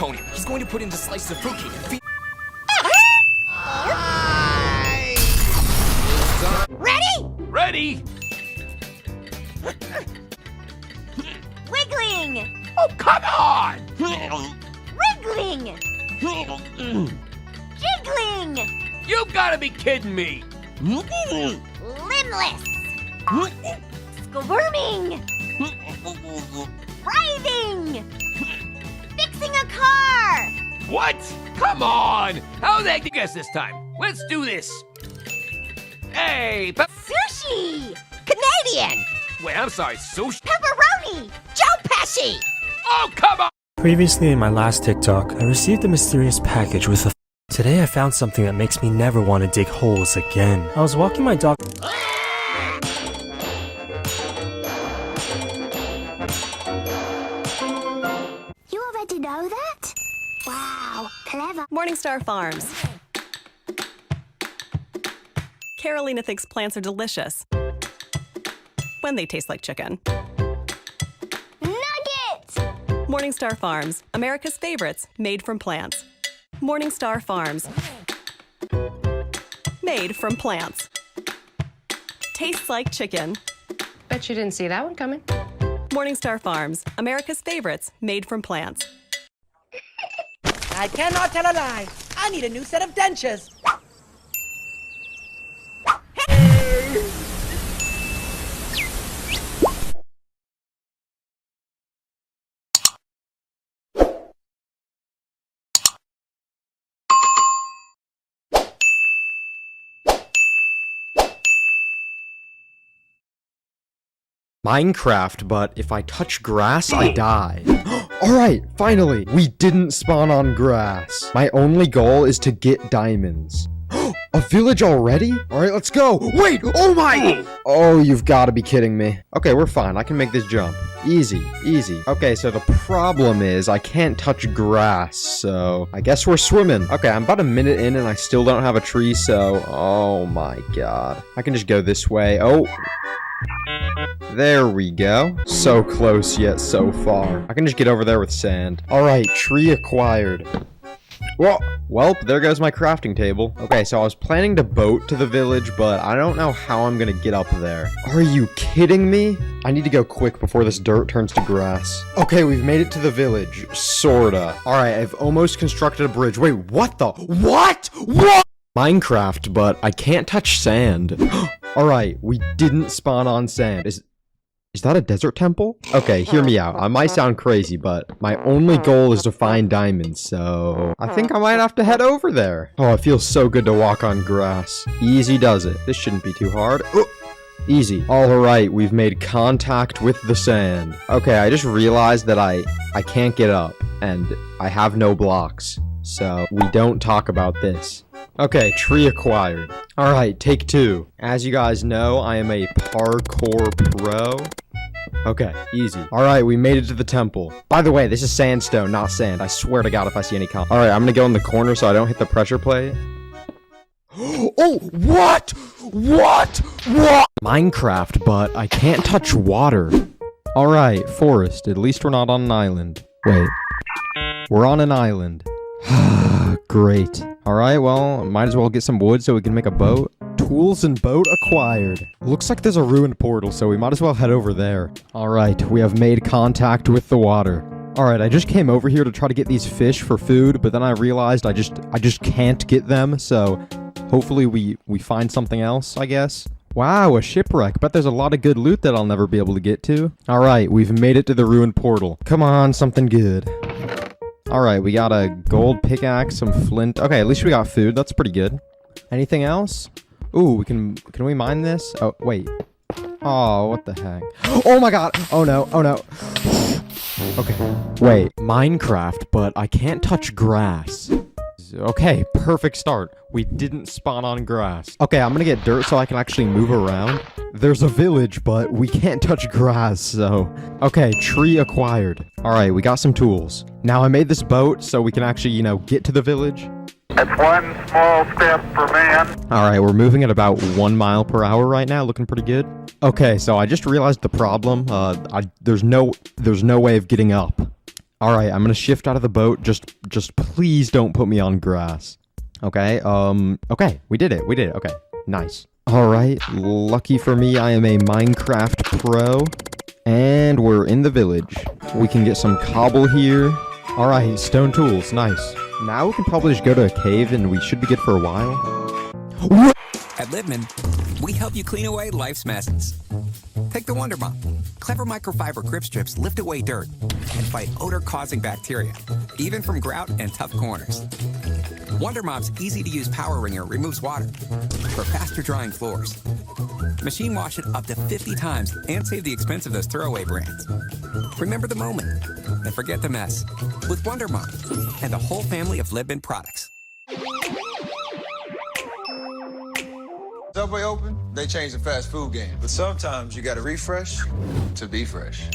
Tony. He's going to put in the slices of fruitcake and feed... Ready? Ready? Wiggling! Oh, come on! Wriggling! Jiggling! You've got to be kidding me! Limbless! Squirming! Writhing! Fixing a car! What? Come on! How the heck did you guess this time? Let's do this! Hey, Sushi! Canadian! Wait, I'm sorry, sushi? Pepperoni! Joe Pesci! Oh, come on! Previously in my last TikTok, I received a mysterious package with a Today I found something that makes me never want to dig holes again. I was walking my dog- You already know that? Wow, clever. Morningstar Farms. Carolina thinks plants are delicious when they taste like chicken. Nuggets! Morningstar Farms, America's favorites, made from plants. Morningstar Farms, made from plants. Tastes like chicken. Bet you didn't see that one coming. Morningstar Farms, America's favorites, made from plants. I cannot tell a lie. I need a new set of dentures. Minecraft, but if I touch grass, I die. Alright, finally! We didn't spawn on grass. My only goal is to get diamonds. A village already? Alright, let's go! Wait! Oh my! Oh, you've got to be kidding me. Okay, we're fine. I can make this jump. Easy, easy. Okay, so the problem is I can't touch grass, so I guess we're swimming. Okay, I'm about a minute in and I still don't have a tree, so... Oh my god. I can just go this way. Oh... There we go. So close yet so far. I can just get over there with sand. Alright, tree acquired. Well, there goes my crafting table. Okay, so I was planning to boat to the village, but I don't know how I'm gonna get up there. Are you kidding me? I need to go quick before this dirt turns to grass. Okay, we've made it to the village. Sorta. Alright, I've almost constructed a bridge. Wait, what the? What? Minecraft, but I can't touch sand. Alright, we didn't spawn on sand. Is that a desert temple? Okay, hear me out. I might sound crazy, but my only goal is to find diamonds, so... I think I might have to head over there. Oh, it feels so good to walk on grass. Easy does it. This shouldn't be too hard. Oh, easy. Alright, we've made contact with the sand. Okay, I just realized that I can't get up, and I have no blocks. So, we don't talk about this. Okay, tree acquired. Alright, take two. As you guys know, I am a parkour pro. Okay, easy. Alright, we made it to the temple. By the way, this is sandstone, not sand. I swear to God if I see any Alright, I'm gonna go in the corner so I don't hit the pressure plate. Oh, what? What? Minecraft, but I can't touch water. Alright, forest. At least we're not on an island. Wait. We're on an island. Great. Alright, well, might as well get some wood so we can make a boat. Tools and boat acquired. Looks like there's a ruined portal, so we might as well head over there. Alright, we have made contact with the water. Alright, I just came over here to try to get these fish for food, but then I realized I just can't get them, so hopefully we find something else, I guess. Wow, a shipwreck. Bet there's a lot of good loot that I'll never be able to get to. Alright, we've made it to the ruined portal. Come on, something good. Alright, we got a gold pickaxe, some flint. Okay, at least we got food. That's pretty good. Anything else? Ooh, can we mine this? Oh, wait. Oh, what the heck? Oh my god! Oh no, oh no. Okay, wait. Minecraft, but I can't touch grass. Okay, perfect start. We didn't spawn on grass. Okay, I'm gonna get dirt so I can actually move around. There's a village, but we can't touch grass, so... Okay, tree acquired. Alright, we got some tools. Now I made this boat so we can actually, you know, get to the village. It's one small step for man. Alright, we're moving at about 1 mile per hour right now, looking pretty good. Okay, so I just realized the problem. There's no way of getting up. Alright, I'm gonna shift out of the boat. Just please don't put me on grass. Okay, okay, we did it. Okay, nice. Alright, lucky for me, I am a Minecraft pro. And we're in the village. We can get some cobble here. Alright, stone tools, nice. Now we can probably just go to a cave and we should be good for a while. At Libman, we help you clean away life's messes. Take the Wonder Mop. Clever microfiber grip strips lift away dirt and fight odor-causing bacteria, even from grout and tough corners. Wonder Mop's easy-to-use power wringer removes water for faster drying floors. Machine wash it up to 50 times and save the expense of those throwaway brands. Remember the moment and forget the mess with Wonder Mop and the whole family of Libman products. Subway open, they changed the fast food game. But sometimes you gotta refresh to be fresh.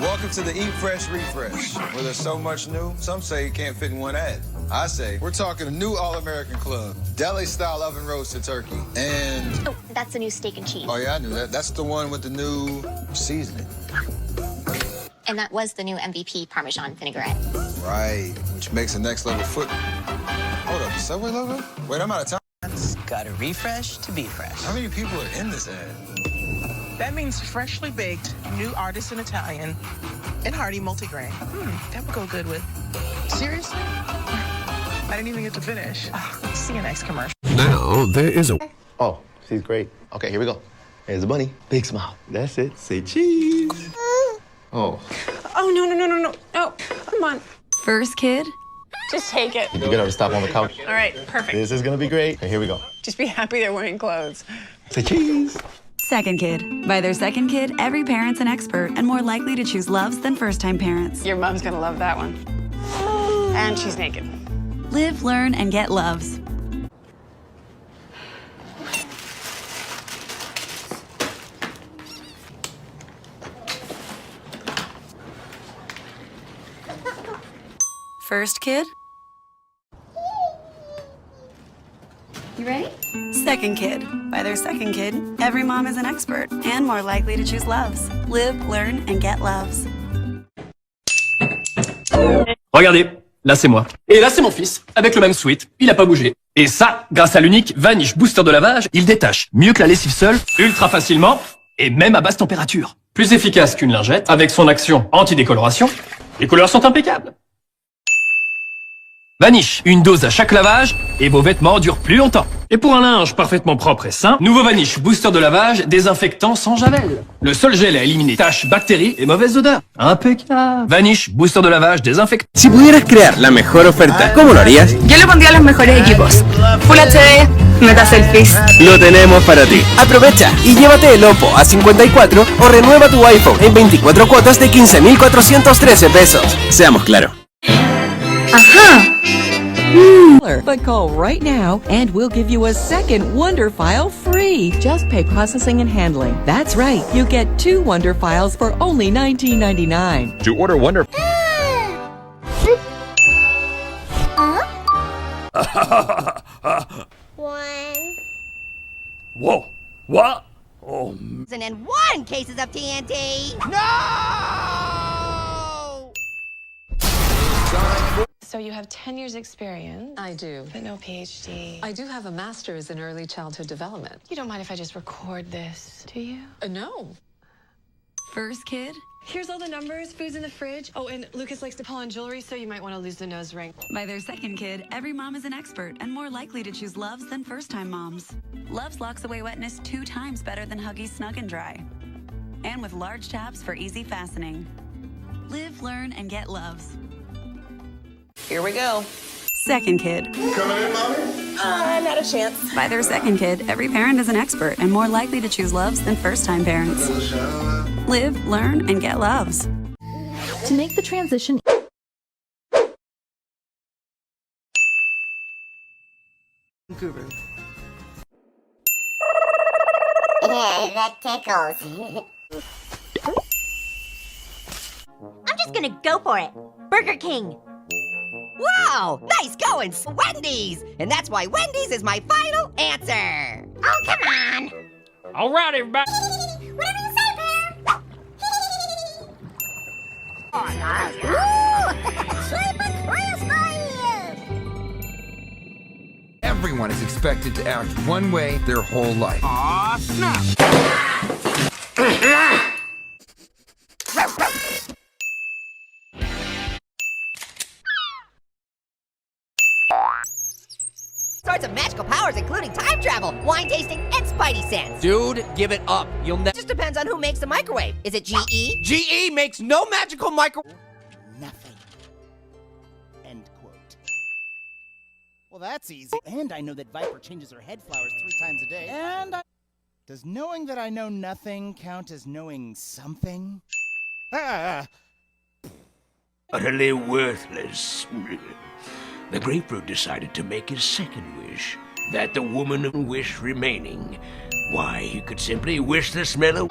Welcome to the Eat Fresh Refresh, where there's so much new, some say you can't fit in one ad. I say, we're talking a new All-American Club, deli-style oven roasted turkey, and... Oh, that's the new steak and cheese. Oh yeah, I knew that. That's the one with the new seasoning. And that was the new MVP Parmesan vinaigrette. Right, which makes the next level foot... Hold up, the Subway logo? Wait, I'm out of time. Gotta refresh to be fresh. How many people are in this ad? That means freshly baked, new artisan Italian, and hearty multigrain. That would go good with... Seriously? I didn't even get to finish. See you next commercial. Now, there is a... Oh, she's great. Okay, here we go. Here's the bunny. Big smile. That's it. Say cheese. Oh. Oh, no. Oh, come on. First kid? Just take it. You're gonna stop on the couch. All right, perfect. This is gonna be great. Okay, here we go. Just be happy they're wearing clothes. Say cheese. Second kid. By their second kid, every parent's an expert and more likely to choose Loves than first-time parents. Your mom's gonna love that one. And she's naked. Live, learn, and get Loves. First kid? You ready? Second kid. By their second kid, every mom is an expert and more likely to choose Loves. Live, learn, and get Loves. Regardez, là c'est moi. Et là c'est mon fils, avec le même sweat, il a pas bougé. Et ça, grâce à l'unique Vanish Booster de lavage, il détache mieux que la lessive seule, ultra facilement, et même à basse température. Plus efficace qu'une lingette, avec son action anti-décoloration, les couleurs sont impeccables. Vanish, une dose à chaque lavage, et vos vêtements durent plus longtemps. Et pour un linge parfaitement propre et sain, nouveau Vanish Booster de lavage, désinfectant sans javel. Le seul gel à éliminer taches, bactéries et mauvaises odeurs. Impeccable. Vanish Booster de lavage désinfectant. Si pudieras crear la mejor oferta, ¿cómo lo harías? Yo le pondría los mejores equipos. Full HD, meta selfies. Lo tenemos para ti. Aprovecha y llévate el Oppo A54 o renueva tu iPhone en 24 cuotas de 15,413 pesos. Seamos claros. Ajá. But call right now and we'll give you a second Wonder File free. Just pay processing and handling. That's right, you get 2 Wonder Files for only $19.99. To order Wonder... One. Whoa. What? Oh. And 1 cases of TNT. No! So you have 10 years experience. I do. But no PhD. I do have a master's in early childhood development. You don't mind if I just record this, do you? No. First kid? Here's all the numbers, food's in the fridge. Oh, and Lucas likes to pull on jewelry, so you might want to lose the nose ring. By their second kid, every mom is an expert and more likely to choose Loves than first-time moms. Loves locks away wetness 2 times better than Huggies Snug and Dry. And with large tabs for easy fastening. Live, learn, and get Loves. Here we go. Second kid. Coming in, Mommy? Not a chance. By their second kid, every parent is an expert and more likely to choose Loves than first-time parents. Live, learn, and get Loves. To make the transition... Guru. Yeah, that tickles. I'm just gonna go for it. Burger King. Wow, nice going, Wendy's. And that's why Wendy's is my final answer. Oh, come on. All right, everybody. Whatever you say, Bear. Ooh, everyone is expected to act one way their whole life. Aw, snap! Sorts of magical powers, including time travel, wine tasting, and spidey sense. Dude, give it up. You'll never. Just depends on who makes the microwave. Is it GE? GE makes no magical micro. Nothing. End quote. Well, that's easy. And I know that Viper changes her head flowers 3 times a day. And does knowing that I know nothing count as knowing something? Utterly worthless. The grapefruit decided to make his second wish, that the woman wish remaining. Why, he could simply wish the smell of...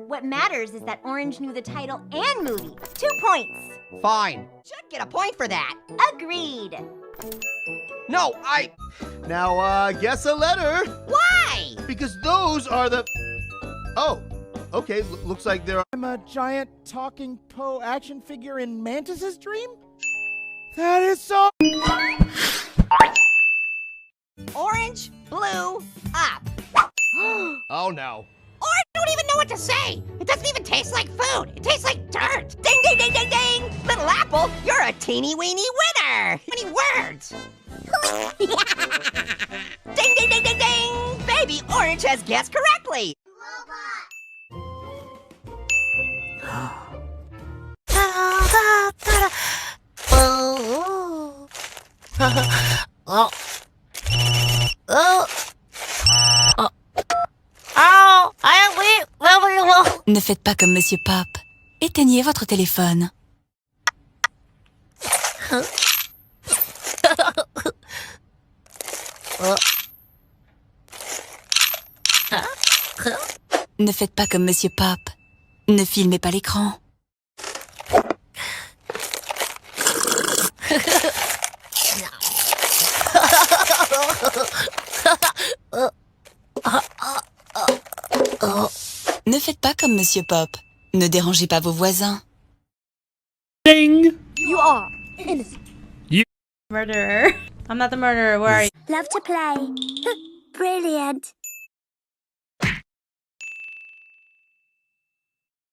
What matters is that Orange knew the title and movie. 2 points. Fine. Should get a point for that. Agreed. No, Now, guess a letter. Why? Because those are the... Oh, okay, looks like there are... I'm a giant talking Poe action figure in Mantis's dream? That is so... Orange, blue, up. Oh no. Orange don't even know what to say. It doesn't even taste like food. It tastes like dirt. Ding, ding, ding, ding, ding. Little Apple, you're a teeny weeny winner. Many words. Ding, ding, ding, ding, ding. Baby Orange has guessed correctly. Ne faites pas comme Monsieur Pop. Éteignez votre téléphone. Ne faites pas comme Monsieur Pop. Ne filmez pas l'écran. Ne faites pas comme Monsieur Pop. Ne dérangez pas vos voisins. Ding! You are innocent. Murderer. I'm not the murderer. Where are you? Love to play. Brilliant.